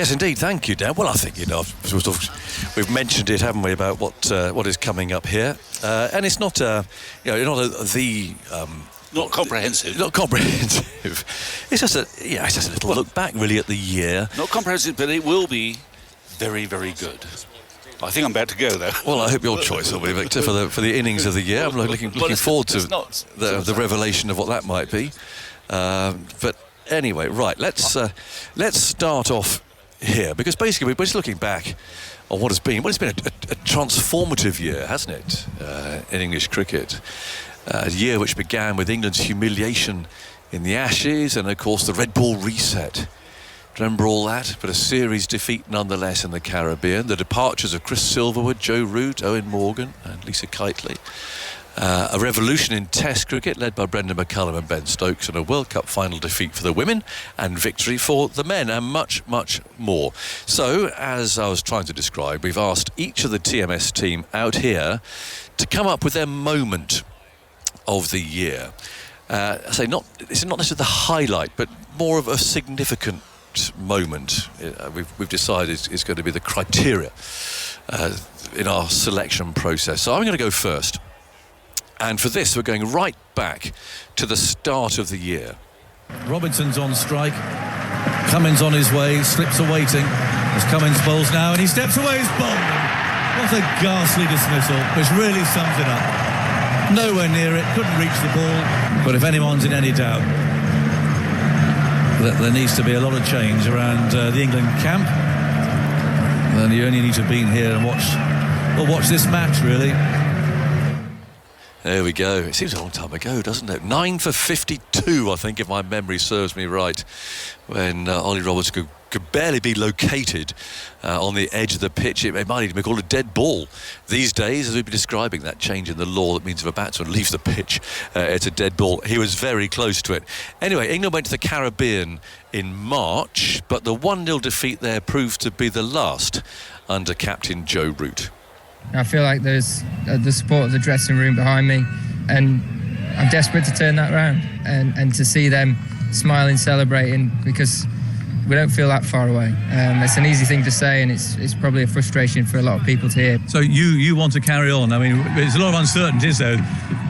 Yes, indeed. Thank you, Dan. Well, I think, we've mentioned it, haven't we, about what is coming up here. And it's not, not comprehensive. Not comprehensive. It's just a little look back, really, at the year. Not comprehensive, but it will be very, very good. I think I'm about to go, though. Well, I hope your choice will be, Victor, for the innings of the year. I'm looking forward to the revelation of what that might be. But anyway, right, let's start off here, because basically we're just looking back on what has been a transformative year, hasn't it, in English cricket. A year which began with England's humiliation in the Ashes and, of course, the red ball reset. Remember all that? But a series defeat nonetheless in the Caribbean. The departures of Chris Silverwood, Joe Root, Owen Morgan and Lisa Keightley. A revolution in Test cricket led by Brendan McCullum and Ben Stokes, and a World Cup final defeat for the women and victory for the men, and much, much more. So, as I was trying to describe, we've asked each of the TMS team out here to come up with their moment of the year. It's not necessarily the highlight, but more of a significant moment. We've decided is going to be the criteria in our selection process. So I'm going to go first. And for this, we're going right back to the start of the year. Robinson's on strike. Cummins on his way, slips awaiting. As Cummins bowls now, and he steps away, he's bowled. What a ghastly dismissal, which really sums it up. Nowhere near it, couldn't reach the ball. But if anyone's in any doubt that there needs to be a lot of change around the England camp, then you only need to have been here and watch this match, really. There we go. It seems a long time ago, doesn't it? 9 for 52, I think, if my memory serves me right, when Ollie Robertson could barely be located on the edge of the pitch. It might even be called a dead ball. These days, as we've been describing, that change in the law, that means if a batsman leaves the pitch, it's a dead ball. He was very close to it. Anyway, England went to the Caribbean in March, but the 1-0 defeat there proved to be the last under captain Joe Root. I feel like there's the support of the dressing room behind me, and I'm desperate to turn that around and to see them smiling, celebrating, because we don't feel that far away. It's an easy thing to say, and it's probably a frustration for a lot of people to hear. So you want to carry on? I mean, there's a lot of uncertainties though.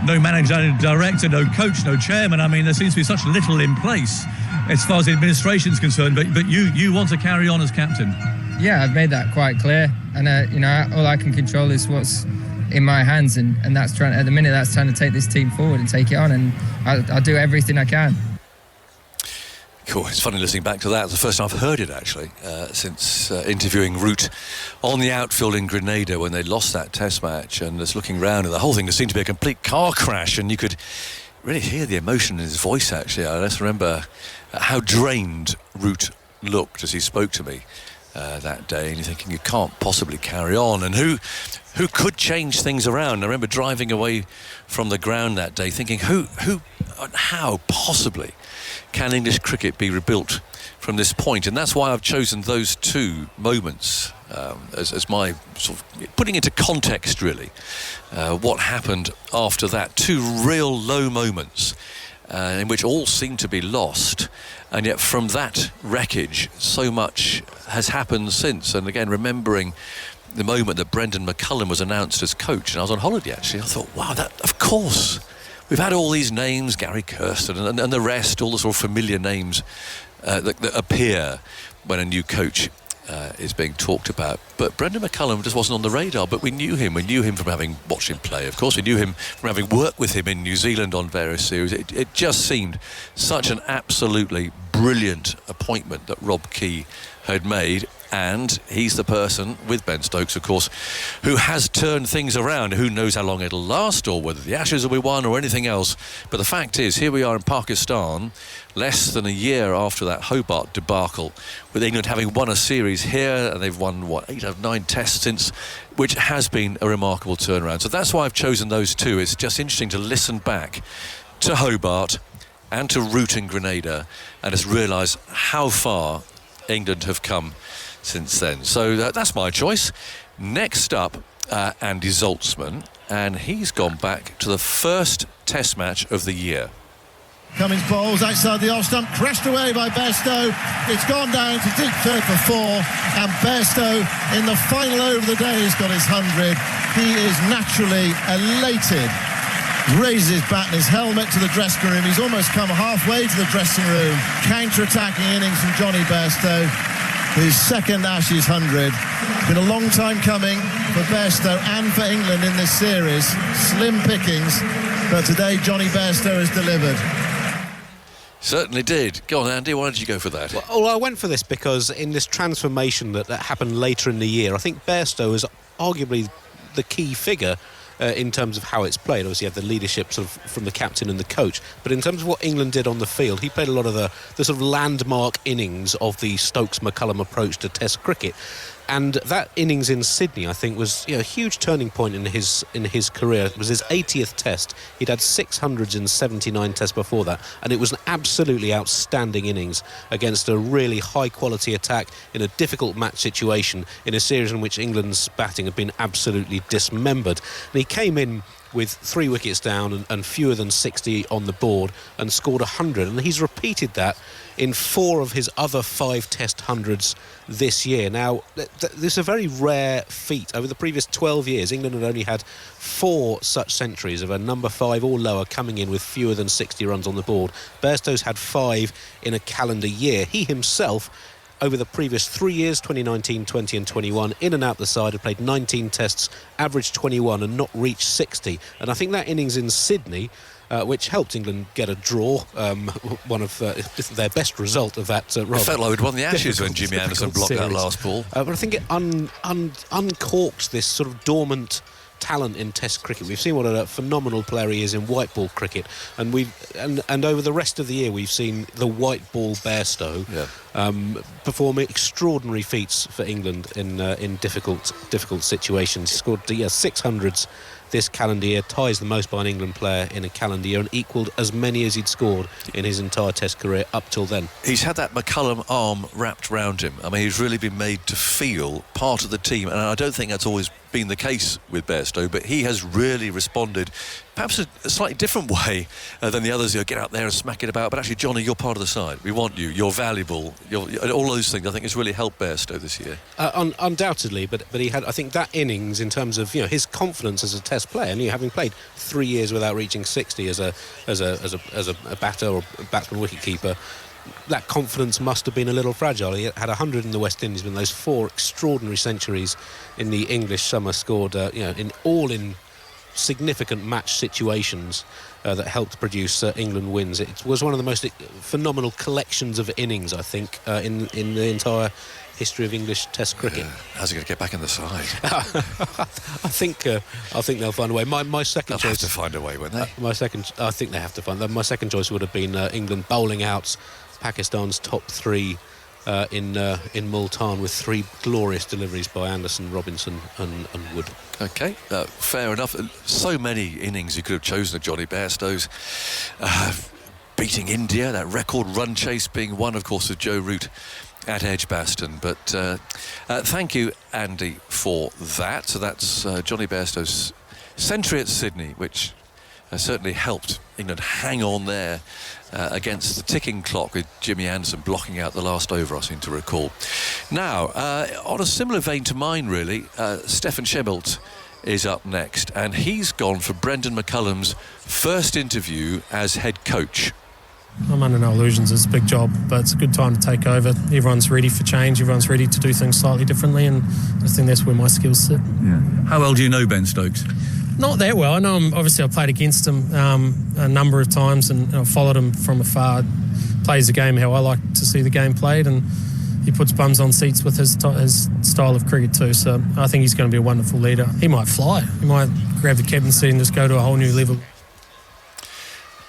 No manager, no director, no coach, no chairman. I mean, there seems to be such little in place as far as the administration's concerned. But you want to carry on as captain? Yeah, I've made that quite clear, and all I can control is what's in my hands, and that's trying to take this team forward and take it on, and I'll do everything I can. Cool. It's funny listening back to that. It's the first time I've heard it, actually, since interviewing Root on the outfield in Grenada when they lost that Test match, and just looking around, and the whole thing just seemed to be a complete car crash, and you could really hear the emotion in his voice, actually. I just remember how drained Root looked as he spoke to me that day, and you're thinking, you can't possibly carry on, and who could change things around? I remember driving away from the ground that day thinking, how possibly can English cricket be rebuilt from this point? And that's why I've chosen those two moments as my sort of putting into context, really, what happened after that. Two real low moments in which all seemed to be lost, and yet from that wreckage so much has happened since. And again, remembering the moment that Brendan McCullum was announced as coach, and I was on holiday actually, I thought, wow, that, of course, we've had all these names, Gary Kirsten and the rest, all the sort of familiar names that appear when a new coach is being talked about. But Brendan McCullum just wasn't on the radar, but we knew him. We knew him from having watched him play, of course. We knew him from having worked with him in New Zealand on various series. It just seemed such an absolutely brilliant appointment that Rob Key had made. And he's the person, with Ben Stokes, of course, who has turned things around. Who knows how long it'll last, or whether the Ashes will be won, or anything else. But the fact is, here we are in Pakistan, less than a year after that Hobart debacle, with England having won a series here, and they've won, 8 out of 9 tests since, which has been a remarkable turnaround. So that's why I've chosen those two. It's just interesting to listen back to Hobart and to Root and Grenada, and just realise how far England have come since then. So that's my choice. Next up, Andy Zaltzman, and he's gone back to the first Test match of the year. Cummins bowls outside the off stump, crashed away by Bairstow. It's gone down to deep third for 4, and Bairstow in the final over of the day has got his 100. He is naturally elated. Raises his bat and his helmet to the dressing room. He's almost come halfway to the dressing room. Counter-attacking innings from Johnny Bairstow, his second Ashes 100. It's been a long time coming for Bairstow and for England in this series. Slim pickings, but today Johnny Bairstow has delivered. Certainly did. Go on, Andy, why did you go for that? Well, I went for this because in this transformation that happened later in the year, I think Bairstow is arguably the key figure in terms of how it's played. Obviously, you have the leadership sort of from the captain and the coach, but in terms of what England did on the field, he played a lot of the sort of landmark innings of the Stokes-McCullum approach to Test cricket. And that innings in Sydney, I think, was a huge turning point in his career. It was his 80th Test. He'd had 679 Tests before that, and it was an absolutely outstanding innings against a really high-quality attack in a difficult match situation in a series in which England's batting had been absolutely dismembered. And he came in with 3 wickets down and fewer than 60 on the board and scored 100, and he's repeated that in 4 of his other 5 Test hundreds this year. Now, this is a very rare feat. Over the previous 12 years, England had only had 4 such centuries of a number 5 or lower coming in with fewer than 60 runs on the board. Bairstow's had 5 in a calendar year. He himself, over the previous 3 years, 2019, 20 and 21, in and out the side, had played 19 Tests, averaged 21 and not reached 60. And I think that innings in Sydney, which helped England get a draw, one of their best result of that. It felt like we'd won the Ashes when Jimmy Anderson blocked series. That last ball. But I think it uncorked this sort of dormant talent in Test cricket. We've seen what a phenomenal player he is in white ball cricket, and over the rest of the year we've seen the white ball Bairstow perform extraordinary feats for England in difficult situations. He scored 600s this calendar year, ties the most by an England player in a calendar year, and equalled as many as he'd scored in his entire Test career up till then. He's had that McCullum arm wrapped round him. I mean, he's really been made to feel part of the team, and I don't think that's always been the case with Bairstow, but he has really responded perhaps a slightly different way than the others. Get out there and smack it about, but actually, Johnny, you're part of the side. We want you. You're valuable. All those things, I think, has really helped Bairstow this year. Undoubtedly, but he had, I think, that innings in terms of his confidence as a Test player, and having played 3 years without reaching 60 as a batter or batsman wicketkeeper, that confidence must have been a little fragile. He had 100 in the West Indies, but those 4 extraordinary centuries in the English summer scored, in significant match situations that helped produce England wins. It was one of the most phenomenal collections of innings, I think, in the entire history of English Test cricket. How's he going to get back in the side? I think they'll find a way. My second choice. They'll have to find a way, won't they? I think they have to find. My second choice would have been England bowling out Pakistan's top 3 in Multan with 3 glorious deliveries by Anderson, Robinson and Wood. OK, fair enough. So many innings you could have chosen of Johnny Bairstow's. Beating India, that record run chase being one, of course, of Joe Root at Edgbaston. But thank you, Andy, for that. So that's Johnny Bairstow's century at Sydney, which certainly helped England hang on there against the ticking clock with Jimmy Anderson blocking out the last over, I seem to recall. Now, on a similar vein to mine, really, Stefan Shemilt is up next, and he's gone for Brendan McCullum's first interview as head coach. I'm under no illusions, it's a big job, but it's a good time to take over. Everyone's ready for change, everyone's ready to do things slightly differently, and I think that's where my skills sit. Yeah. How well do you know Ben Stokes? Not that well. I know him, obviously I played against him a number of times, and I followed him from afar. Plays the game how I like to see the game played, and he puts bums on seats with his style of cricket too, so I think he's going to be a wonderful leader. He might fly, he might grab the captaincy and just go to a whole new level.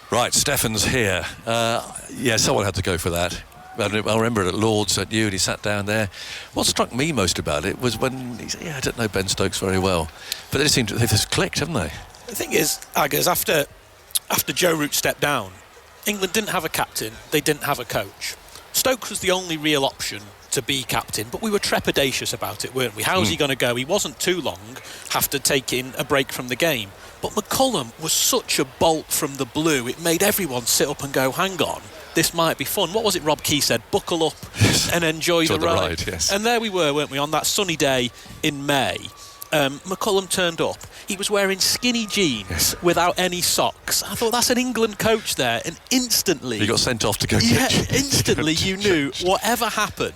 Right, Stefan's here. Someone had to go for that. I remember it at Lord's at you, and he sat down there. What struck me most about it was when he said, I don't know Ben Stokes very well. But they seem to have just clicked, haven't they? The thing is, Aggers, after Joe Root stepped down, England didn't have a captain, they didn't have a coach. Stokes was the only real option to be captain, but we were trepidatious about it, weren't we? How's he going to go? He wasn't too long after taking a break from the game. But McCullum was such a bolt from the blue, it made everyone sit up and go, hang on, this might be fun. What was it Rob Key said? Buckle up and enjoy the ride. Yes. And there we were, weren't we, on that sunny day in May. McCullum turned up. He was wearing skinny jeans without any socks. I thought, that's an England coach there. And instantly... He got sent off to go instantly you knew whatever happened,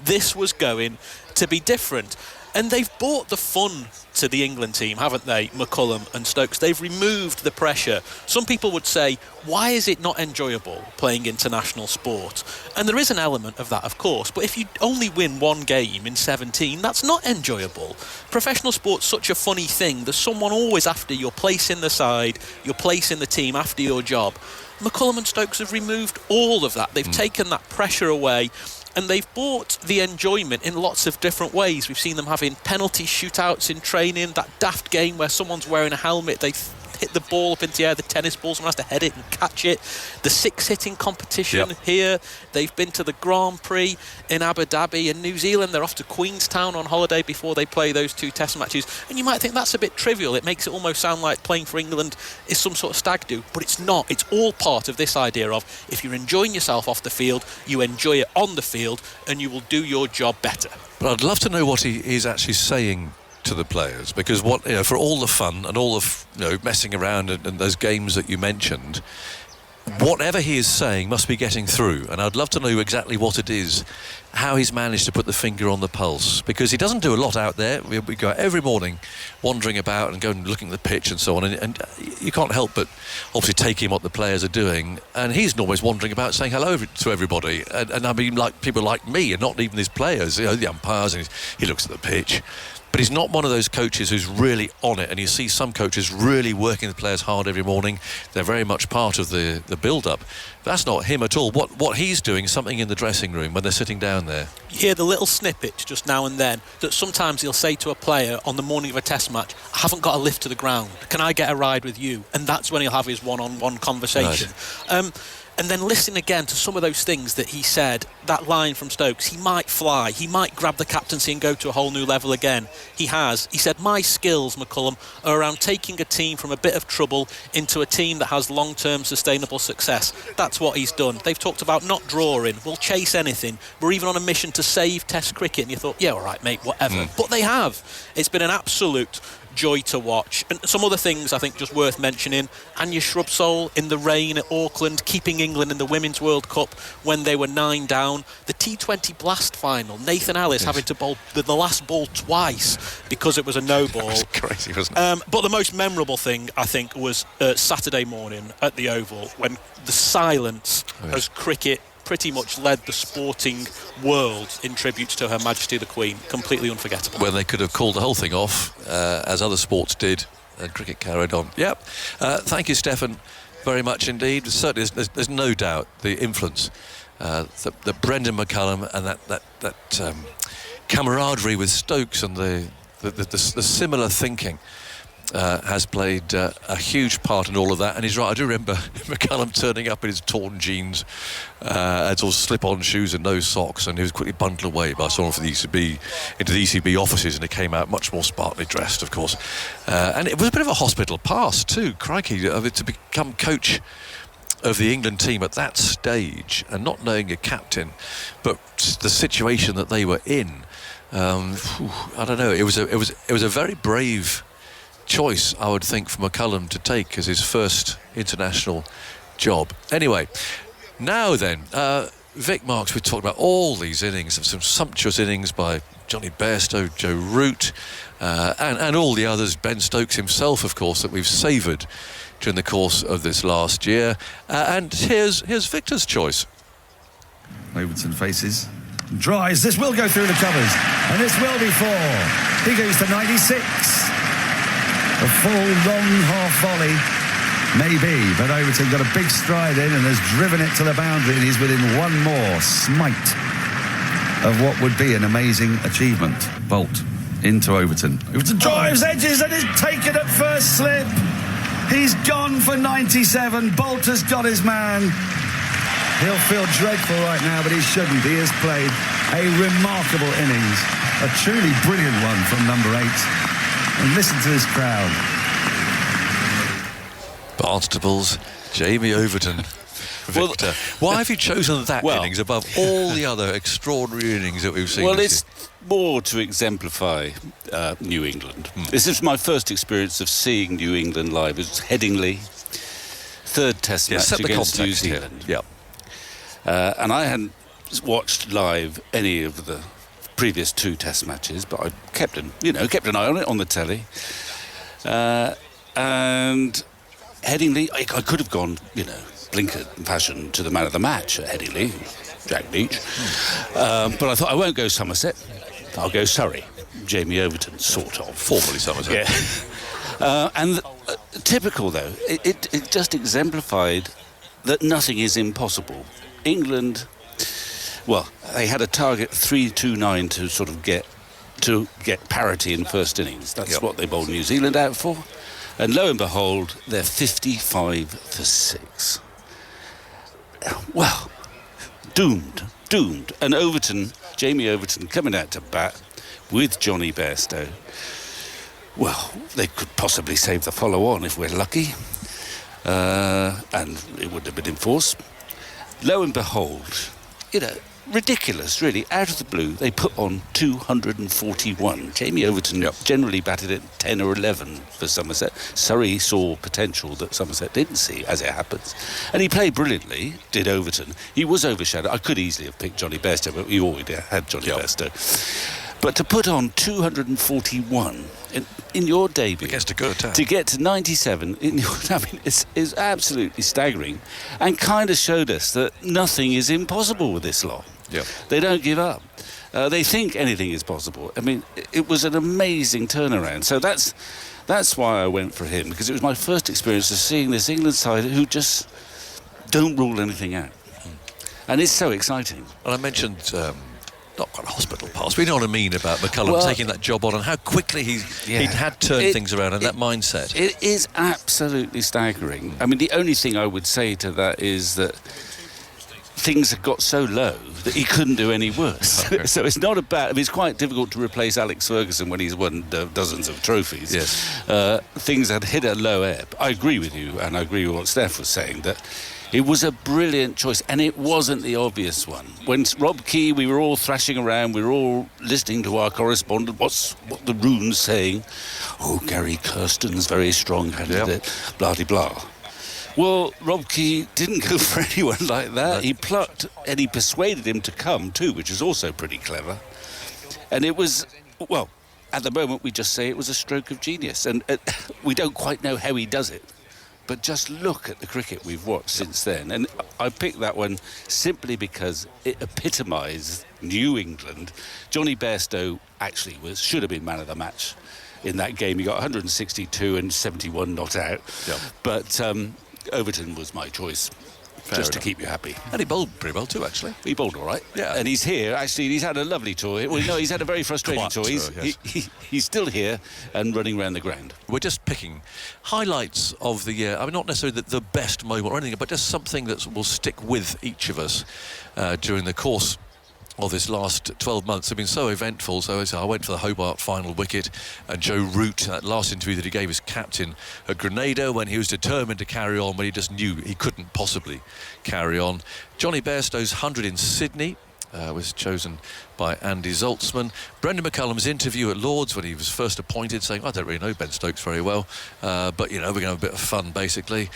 this was going to be different. And they've brought the fun to the England team, haven't they, McCullum and Stokes? They've removed the pressure. Some people would say, why is it not enjoyable playing international sport? And there is an element of that, of course, but if you only win one game in 17, that's not enjoyable. Professional sport's such a funny thing. There's someone always after your place in the side, your place in the team, after your job. McCullum and Stokes have removed all of that. They've taken that pressure away. And they've brought the enjoyment in lots of different ways. We've seen them having penalty shootouts in training, that daft game where someone's wearing a helmet, they hit the ball up into the air, the tennis ball, someone has to head it and catch it. The six-hitting competition here. They've been to the Grand Prix in Abu Dhabi and New Zealand. They're off to Queenstown on holiday before they play those 2 test matches. And you might think that's a bit trivial. It makes it almost sound like playing for England is some sort of stag do. But it's not. It's all part of this idea of if you're enjoying yourself off the field, you enjoy it on the field and you will do your job better. But I'd love to know what he is actually saying to the players, because for all the fun and all the messing around and those games that you mentioned, whatever he is saying must be getting through, and I'd love to know exactly what it is, how he's managed to put the finger on the pulse, because he doesn't do a lot out there. We go out every morning wandering about and go and looking at the pitch and so on, and you can't help but obviously take in what the players are doing, and he's always wandering about saying hello to everybody, and I mean, like people like me, and not even his players, the umpires, and he looks at the pitch. But he's not one of those coaches who's really on it, and you see some coaches really working the players hard every morning. They're very much part of the build-up. That's not him at all. What he's doing is something in the dressing room when they're sitting down there. You hear the little snippets just now and then that sometimes he'll say to a player on the morning of a test match, I haven't got a lift to the ground. Can I get a ride with you? And that's when he'll have his one-on-one conversation. Right. And then listen again to some of those things that he said. That line from Stokes, he might fly, he might grab the captaincy and go to a whole new level again. He has. He said, my skills, McCullum, are around taking a team from a bit of trouble into a team that has long-term sustainable success. That's what he's done. They've talked about not drawing, we'll chase anything. We're even on a mission to save Test cricket. And you thought, yeah, all right, mate, whatever. But they have. It's been an absolute joy to watch. And some other things I think just worth mentioning. Anya Shrubsole in the rain at Auckland, keeping England in the Women's World Cup when they were 9 down. The T20 Blast final, Nathan Ellis having to bowl the last ball twice because it was a no ball. That was crazy, wasn't it? But the most memorable thing I think was Saturday morning at the Oval when the silence as cricket pretty much led the sporting world in tribute to Her Majesty the Queen. Completely unforgettable. When they could have called the whole thing off, as other sports did, and cricket carried on. Yep. Thank you, Stefan, very much indeed. Certainly, there's no doubt the influence that Brendan McCullum and that camaraderie with Stokes and the similar thinking has played a huge part in all of that. And he's right, I do remember McCullum turning up in his torn jeans and sort of slip-on shoes and no socks, and he was quickly bundled away by someone from the ECB into the ECB offices, and he came out much more smartly dressed, of course. And it was a bit of a hospital pass too, crikey, to become coach of the England team at that stage and not knowing a captain, but the situation that they were in. I don't know, it was a very brave choice, I would think, for McCullum to take as his first international job. Anyway, now then, Vic Marks, we talked about all these innings, some sumptuous innings by Johnny Bairstow, Joe Root, and all the others, Ben Stokes himself, of course, that we've savoured during the course of this last year. And here's Victor's choice. Overton faces, drives, this will go through the covers, and this will be 4. He goes to 96. A full, long half volley, maybe, but Overton got a big stride in and has driven it to the boundary, and he's within one more smite of what would be an amazing achievement. Bolt into Overton. Overton drives, edges, and is taken at first slip. He's gone for 97. Bolt has got his man. He'll feel dreadful right now, but he shouldn't. He has played a remarkable innings, a truly brilliant one from number 8. And listen to this crowd. Barnstable's Jamie Overton. Victor, why have you chosen that innings above all the other extraordinary innings that we've seen? Well, it's more to exemplify New England. This is my first experience of seeing New England live. It was Headingley, third Test match against New Zealand. Yep. And I hadn't watched live any of the previous 2 Test matches, but I kept an eye on it on the telly. And Headingley, I could have gone, blinker fashion to the man of the match at Headingley, Jack Beach. But I thought I won't go Somerset. I'll go Surrey. Jamie Overton, sort of. Formerly Somerset. Yeah. And typical, though, it just exemplified that nothing is impossible. England, they had a target 3-2-9 to sort of get parity in first innings. That's what they bowled New Zealand out for. And lo and behold, they're 55-6. Well, doomed. And Jamie Overton coming out to bat with Johnny Bairstow. Well, they could possibly save the follow-on if we're lucky. And it wouldn't have been in force. Lo and behold, ridiculous, really. Out of the blue, they put on 241. Jamie Overton generally batted at 10 or 11 for Somerset. Surrey saw potential that Somerset didn't see, as it happens. And he played brilliantly, did Overton. He was overshadowed. I could easily have picked Johnny Bairstow, but we already had Johnny Bairstow. But to put on 241 in your debut, against a good attack, to get to 97, is absolutely staggering, and kind of showed us that nothing is impossible with this lot. Yep. They don't give up. They think anything is possible. I mean, it was an amazing turnaround. So that's why I went for him, because it was my first experience of seeing this England side who just don't rule anything out. And it's so exciting. And I mentioned not quite a hospital pass, but you know what I mean about McCullum taking that job on and how quickly he'd had turned things around and that mindset. It is absolutely staggering. I mean, the only thing I would say to that is that things had got so low that he couldn't do any worse. So it's not it's quite difficult to replace Alex Ferguson when he's won dozens of trophies. Yes. Things had hit a low ebb. I agree with you, and I agree with what Steph was saying, that it was a brilliant choice, and it wasn't the obvious one. When Rob Key, we were all thrashing around, we were all listening to our correspondent, what the rune's saying. Oh, Gary Kirsten's very strong-handed, blah-de-blah. Well, Rob Key didn't go for anyone like that. He plucked, and he persuaded him to come too, which is also pretty clever. And it was, at the moment we just say it was a stroke of genius, and we don't quite know how he does it. But just look at the cricket we've watched since then. And I picked that one simply because it epitomised New England. Johnny Bairstow actually should have been man of the match in that game. He got 162 and 71 not out. Yep. But Overton was my choice. Fair enough. To keep you happy. And he bowled pretty well too, actually. He bowled all right. Yeah. And he's here. Actually, he's had a lovely tour. Well, no, he's had a very frustrating tour. He's still here and running around the ground. We're just picking highlights of the year. I mean, not necessarily the best moment or anything, but just something that will stick with each of us during the course of this last 12 months. Have been so eventful. So I went for the Hobart final wicket, and Joe Root, that last interview that he gave as captain at Grenada, when he was determined to carry on, when he just knew he couldn't possibly carry on. Johnny Bairstow's 100 in Sydney was chosen by Andy Zaltzman. Brendan McCullum's interview at Lord's when he was first appointed, saying, I don't really know Ben Stokes very well, but we're going to have a bit of fun, basically,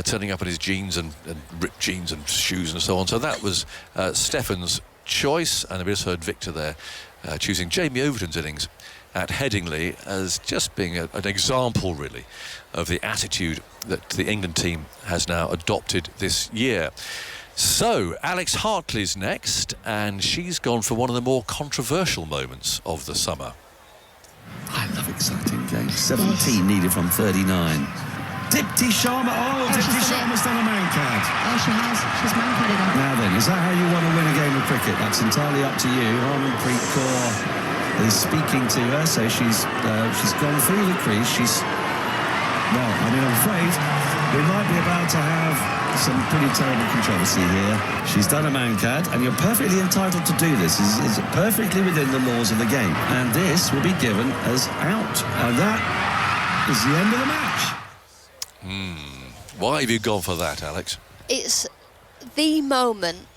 turning up in his jeans and ripped jeans and shoes and so on. So that was Stefan's choice, and we just heard Victor there choosing Jamie Overton's innings at Headingley as just being an example, really, of the attitude that the England team has now adopted this year. So Alex Hartley's next, and she's gone for one of the more controversial moments of the summer. I love exciting games. 17 needed from 39. Dipti Sharma. Dipti Sharma's done a man-card. Oh, she has. She's man-carded up. Now then, is that how you want to win a game of cricket? That's entirely up to you. Harmanpreet Kaur is speaking to her, so she's gone through the crease. I'm afraid we might be about to have some pretty terrible controversy here. She's done a man-card, and you're perfectly entitled to do this. It's perfectly within the laws of the game. And this will be given as out. And that is the end of the match. Why have you gone for that, Alex? It's the moment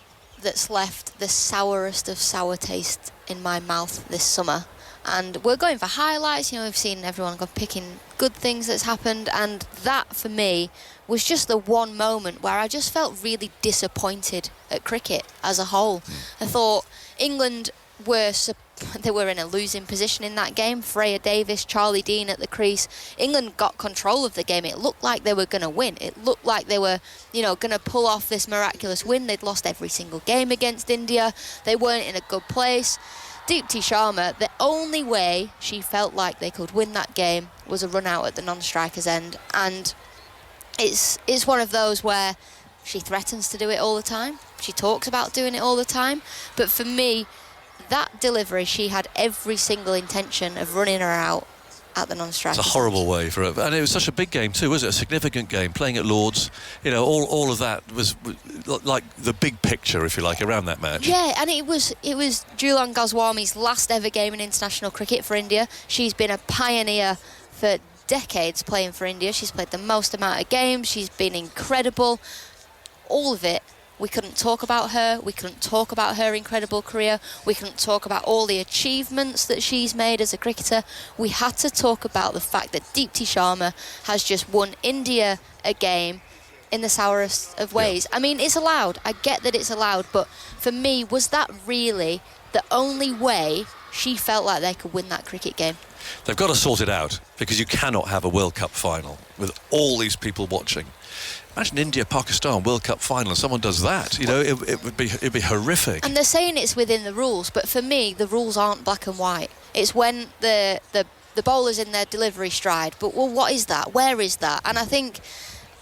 that's left the sourest of sour taste in my mouth this summer. And we're going for highlights, we've seen everyone go picking good things that's happened, and that for me was just the one moment where I just felt really disappointed at cricket as a whole. I thought England they were in a losing position in that game. Freya Davis, Charlie Dean at the crease. England got control of the game. It looked like they were going to win. It looked like they were, going to pull off this miraculous win. They'd lost every single game against India. They weren't in a good place. Deepti Sharma, the only way she felt like they could win that game was a run out at the non-striker's end. And it's one of those where she threatens to do it all the time. She talks about doing it all the time. But for me, that delivery, she had every single intention of running her out at the non-striker. It's a horrible way for it. And it was such a big game too, was it? A significant game, playing at Lord's. All of that was like the big picture, if you like, around that match. Yeah, and it was Jhulan Goswami's last ever game in international cricket for India. She's been a pioneer for decades playing for India. She's played the most amount of games. She's been incredible. All of it. We couldn't talk about her. We couldn't talk about her incredible career. We couldn't talk about all the achievements that she's made as a cricketer. We had to talk about the fact that Deepti Sharma has just won India a game in the sourest of ways. Yeah. I mean, it's allowed. I get that it's allowed. But for me, was that really the only way she felt like they could win that cricket game? They've got to sort it out, because you cannot have a World Cup final with all these people watching. Imagine India-Pakistan World Cup final and someone does that. It'd be horrific. And they're saying it's within the rules, but for me, the rules aren't black and white. It's when the bowler's in their delivery stride. But, well, what is that? Where is that? And I think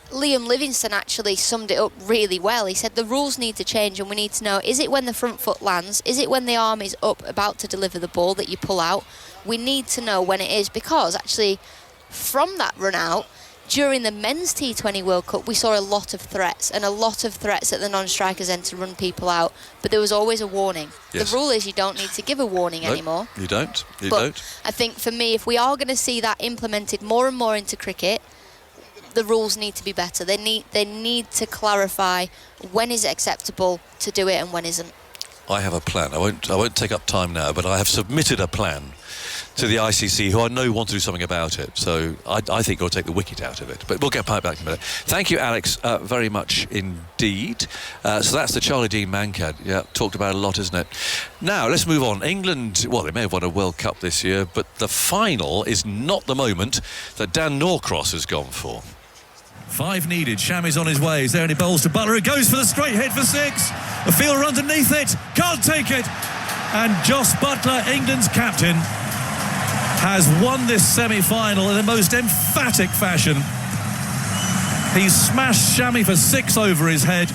Liam Livingstone actually summed it up really well. He said the rules need to change, and we need to know, is it when the front foot lands? Is it when the arm is up about to deliver the ball that you pull out? We need to know when it is, because actually from that run out, during the men's T20 World Cup, we saw a lot of threats at the non-strikers' end to run people out, but there was always a warning. Yes. The rule is you don't need to give a warning anymore. You don't. I think for me, if we are going to see that implemented more and more into cricket, the rules need to be better. They need to clarify when is it acceptable to do it and when isn't. I have a plan. I won't take up time now, but I have submitted a plan to the ICC, who I know want to do something about it. So I think we'll take the wicket out of it. But we'll get back in a minute. Thank you, Alex, very much indeed. So that's the Charlie Dean Mankad. Yeah, talked about a lot, isn't it? Now, let's move on. England, well, they may have won a World Cup this year, but the final is not the moment that Dan Norcross has gone for. 5 needed. Shami's on his way. He's there and he bowls to Butler. It goes for the straight hit for 6. The fielder underneath it. Can't take it. And Jos Buttler, England's captain, has won this semi-final in the most emphatic fashion. He's smashed Shami for 6 over his head.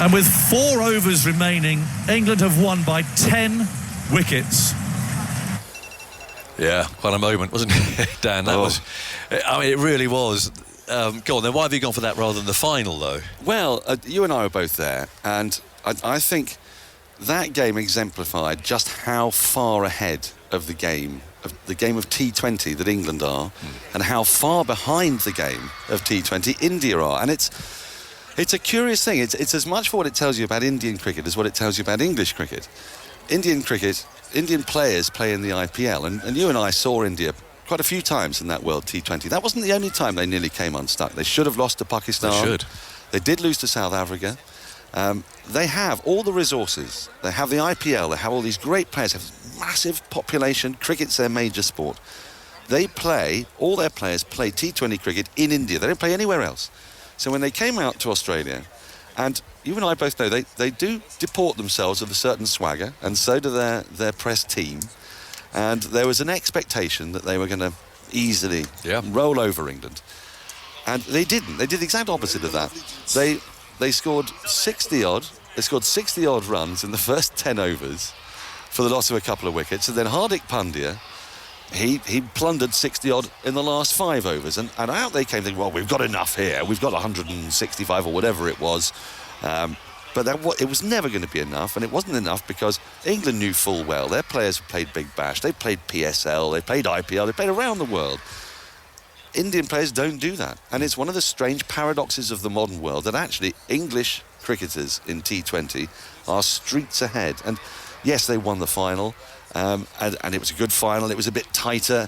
And with 4 overs remaining, England have won by 10 wickets. Yeah, quite a moment, wasn't it, Dan? That was. I mean, it really was. Go on then, why have you gone for that rather than the final, though? Well, you and I were both there, and I think that game exemplified just how far ahead of the game of T20 that England are, and how far behind the game of T20 India are. And it's a curious thing. It's as much for what it tells you about Indian cricket as what it tells you about English cricket. Indian players play in the IPL, and you and I saw India quite a few times in that World T20. That wasn't the only time they nearly came unstuck. They should have lost to Pakistan. They should. They did lose to South Africa. They have all the resources. They have the IPL. They have all these great players. They have massive population. Cricket's their major sport. All their players play T20 cricket in India. They don't play anywhere else. So when they came out to Australia, and you and I both know they do deport themselves of a certain swagger, and so do their press team. And there was an expectation that they were going to easily roll over England. And they didn't. They did the exact opposite of that. They scored 60-odd. They scored 60-odd runs in the first 10 overs for the loss of a couple of wickets. And then Hardik Pandya, he plundered 60-odd in the last 5 overs. And out they came thinking, well, we've got enough here. We've got 165 or whatever it was. But it was never going to be enough, and it wasn't enough because England knew full well their players have played Big Bash, they played PSL, they played IPL, they played around the world. Indian players don't do that. And it's one of the strange paradoxes of the modern world that actually English cricketers in T20 are streets ahead. And yes, they won the final, and it was a good final. It was a bit tighter,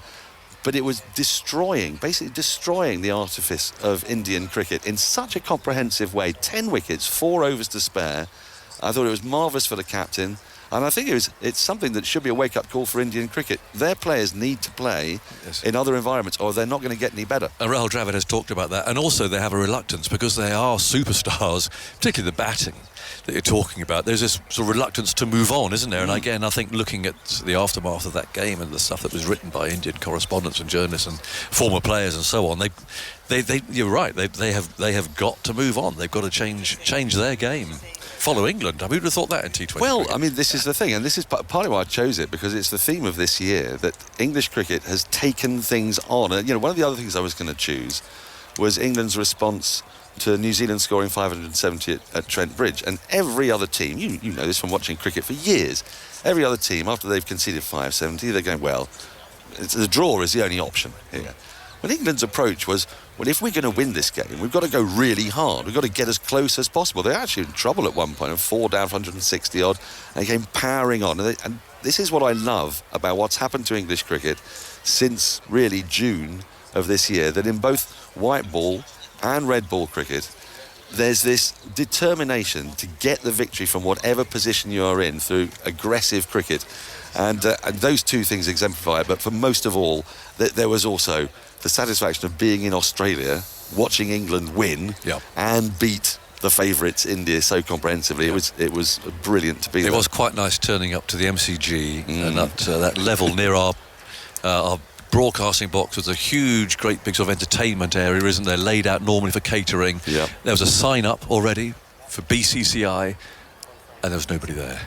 but it was basically destroying the artifice of Indian cricket in such a comprehensive way. 10 wickets, 4 overs to spare. I thought it was marvellous for the captain. And I think it's something that should be a wake-up call for Indian cricket. Their players need to play in other environments or they're not going to get any better. And Rahul Dravid has talked about that. And also they have a reluctance because they are superstars, particularly the batting that you're talking about. There's this sort of reluctance to move on, isn't there? And again, I think looking at the aftermath of that game and the stuff that was written by Indian correspondents and journalists and former players and so on, they you're right. They have got to move on. They've got to change their game. Follow England. I mean, who would have thought that in T20? Well, I mean, this is the thing, and this is partly why I chose it, because it's the theme of this year that English cricket has taken things on. And, one of the other things I was going to choose was England's response to New Zealand scoring 570 at Trent Bridge. And every other team, you know this from watching cricket for years, every other team, after they've conceded 570, they're going, well, the draw is the only option here. Well, England's approach was, well, if we're going to win this game, we've got to go really hard. We've got to get as close as possible. They're actually in trouble at one point, and 4 down for 160 odd, and they came powering on. And this is what I love about what's happened to English cricket since really June of this year, that in both white ball and red ball cricket, there's this determination to get the victory from whatever position you are in through aggressive cricket. And those two things exemplify it. But for most of all, there was also the satisfaction of being in Australia, watching England win and beat the favourites India so comprehensively. It was brilliant to be there. It was quite nice turning up to the MCG and that level near our broadcasting box was a huge, great big sort of entertainment area, isn't there? Laid out normally for catering. Yeah. There was a sign up already for BCCI, and there was nobody there.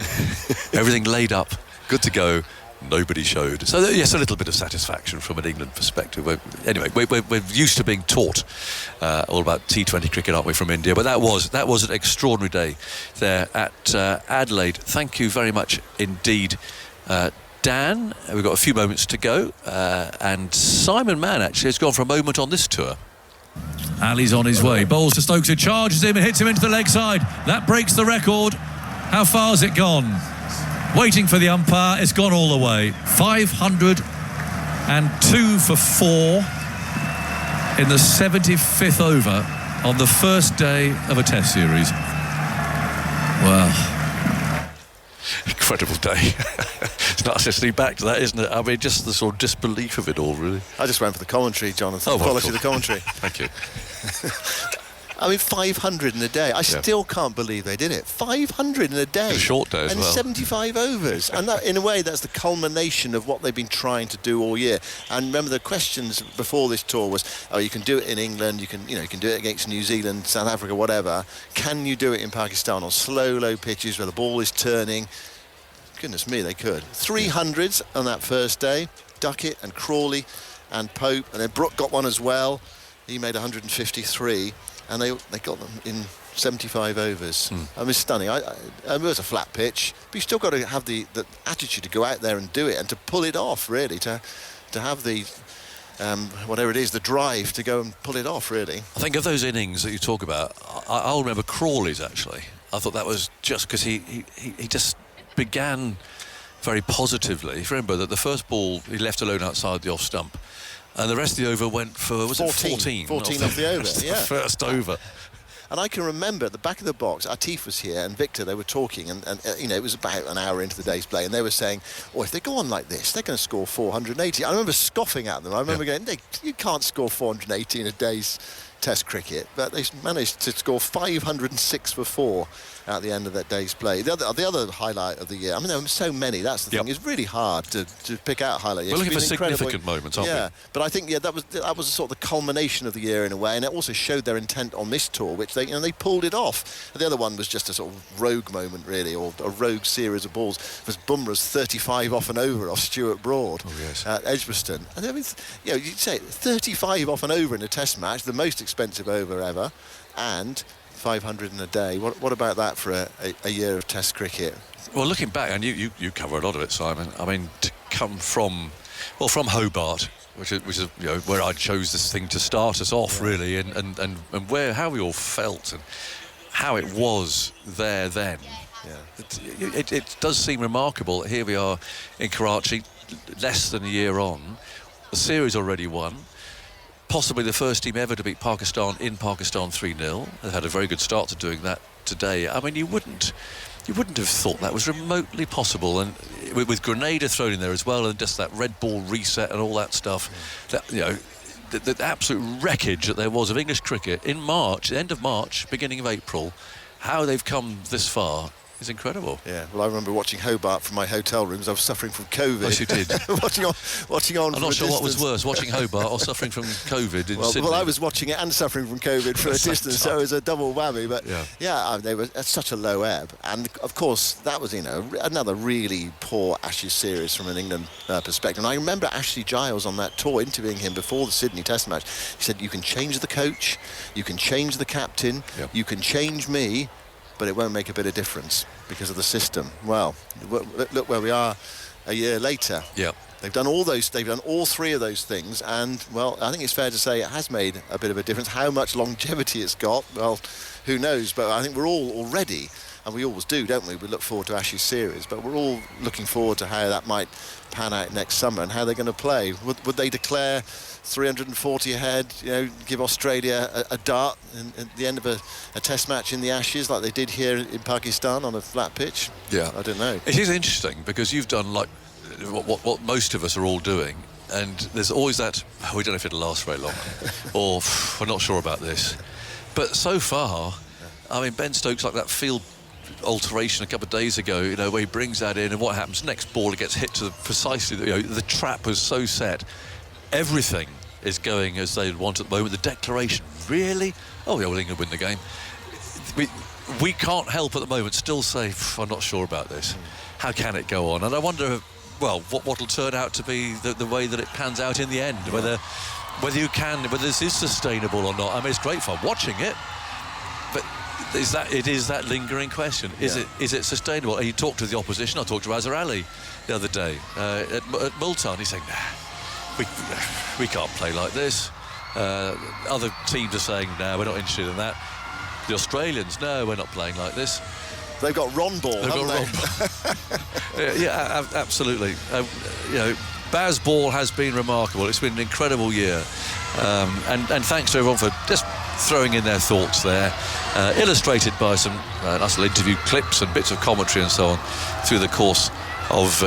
Everything laid up, good to go. Nobody showed. So yes, a little bit of satisfaction from an England perspective. Anyway, we're used to being taught all about T20 cricket, aren't we, from India? But that was an extraordinary day there at Adelaide. Thank you very much indeed, Dan. We've got a few moments to go, and Simon Mann actually has gone for a moment on this tour. Ali's on his way. Bowls to Stokes, who charges him and hits him into the leg side. That breaks the record. How far has it gone? Waiting for the umpire, it's gone all the way. 502 for 4 in the 75th over on the first day of a Test series. Well, incredible day. It's not necessarily back to that, isn't it? I mean, just the sort of disbelief of it all, really. I just went for the commentary, Jonathan. Oh, well, quality of the commentary. Thank you. I mean, 500 in a day. I still can't believe they did it. 500 in a day. A short day as well. And 75 overs. And that, in a way, that's the culmination of what they've been trying to do all year. And remember, the questions before this tour was, oh, you can do it in England, you can do it against New Zealand, South Africa, whatever. Can you do it in Pakistan on slow, low pitches where the ball is turning? Goodness me, they could. 300s on that first day. Duckett and Crawley and Pope. And then Brook got one as well. He made 153. And they got them in 75 overs. I mean, stunning. It was a flat pitch, but you still got to have the attitude to go out there and do it and to pull it off, really, to have the whatever it is, the drive to go and pull it off, really. I think of those innings that you talk about, I'll remember Crawley's, actually. I thought that was just because he just began very positively. If you remember that the first ball he left alone outside the off stump, and the rest of the over went for, was 14? 14 of the over, yeah. First over. And I can remember at the back of the box, Atif was here and Victor, they were talking, and it was about an hour into the day's play, and they were saying, oh, if they go on like this, they're going to score 480. I remember scoffing at them. I remember going, you can't score 480 in a day's Test cricket, but they managed to score 506 for 4 at the end of that day's play. The other highlight of the year, I mean, there were so many, that's the thing. It's really hard to pick out a highlight. We're looking for significant moments, aren't we? Yeah, but I think that was sort of the culmination of the year in a way, and it also showed their intent on this tour, which they pulled it off. The other one was just a sort of rogue moment, really, or a rogue series of balls. It was Bumrah's 35 off and over off Stuart Broad at Edgbaston. And I mean, you'd say 35 off and over in a Test match, the most expensive over ever, and 500 in a day. What about that for a year of Test cricket? Well, looking back, and you cover a lot of it, Simon. I mean, to come from Hobart which is where I chose this thing to start us off, really, and how we all felt and how it was there then. Yeah. It does seem remarkable. Here we are in Karachi, less than a year on, the series already won. Possibly the first team ever to beat Pakistan in Pakistan 3-0. They had a very good start to doing that today. I mean, you wouldn't have thought that was remotely possible, and with Grenada thrown in there as well, and just that red ball reset and all that stuff. That, the absolute wreckage that there was of English cricket in March, end of March, beginning of April. How they've come this far is incredible. Yeah, well, I remember watching Hobart from my hotel rooms. I was suffering from COVID. Yes, you did. watching on. I'm not sure what was worse, watching Hobart or suffering from COVID in Sydney. Well, I was watching it and suffering from COVID for a distance, so it was a double whammy. But they were at such a low ebb, and of course that was another really poor Ashes series from an England perspective. And I remember Ashley Giles on that tour interviewing him before the Sydney Test match. He said, "You can change the coach, you can change the captain, you can change me, but it won't make a bit of difference because of the system." Well, look where we are a year later. Yeah. They've done all three of those things, and, well, I think it's fair to say it has made a bit of a difference. How much longevity it's got, well, who knows? But I think we're all already, and we always do, don't we? We look forward to Ashes series, but we're all looking forward to how that might pan out next summer and how they're going to play. Would they declare 340 ahead, give Australia a dart at the end of a test match in the Ashes like they did here in Pakistan on a flat pitch? Yeah. I don't know. It is interesting because you've done like what most of us are all doing, and there's always that, we don't know if it'll last very long, or we're not sure about this. But so far, I mean, Ben Stokes, like that field alteration a couple of days ago, where he brings that in, and what happens? Next ball, it gets hit to precisely, the trap was so set. Everything is going as they want at the moment. The declaration, really? Oh, yeah, well, England win the game. We can't help at the moment still say, I'm not sure about this. How can it go on? And I wonder, what will turn out to be the way that it pans out in the end, whether this is sustainable or not. I mean, it's great fun watching it, but it is that lingering question. Is it sustainable? And you talk to the opposition. I talked to Azhar Ali the other day at Multan. He's saying, we can't play like this. Other teams are saying, no, we're not interested in that. The Australians, no, we're not playing like this. They've got Ron ball, yeah, absolutely. Baz ball has been remarkable. It's been an incredible year. And thanks to everyone for just throwing in their thoughts there, illustrated by some nice little interview clips and bits of commentary and so on through the course of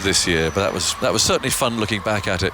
this year. But that was certainly fun looking back at it.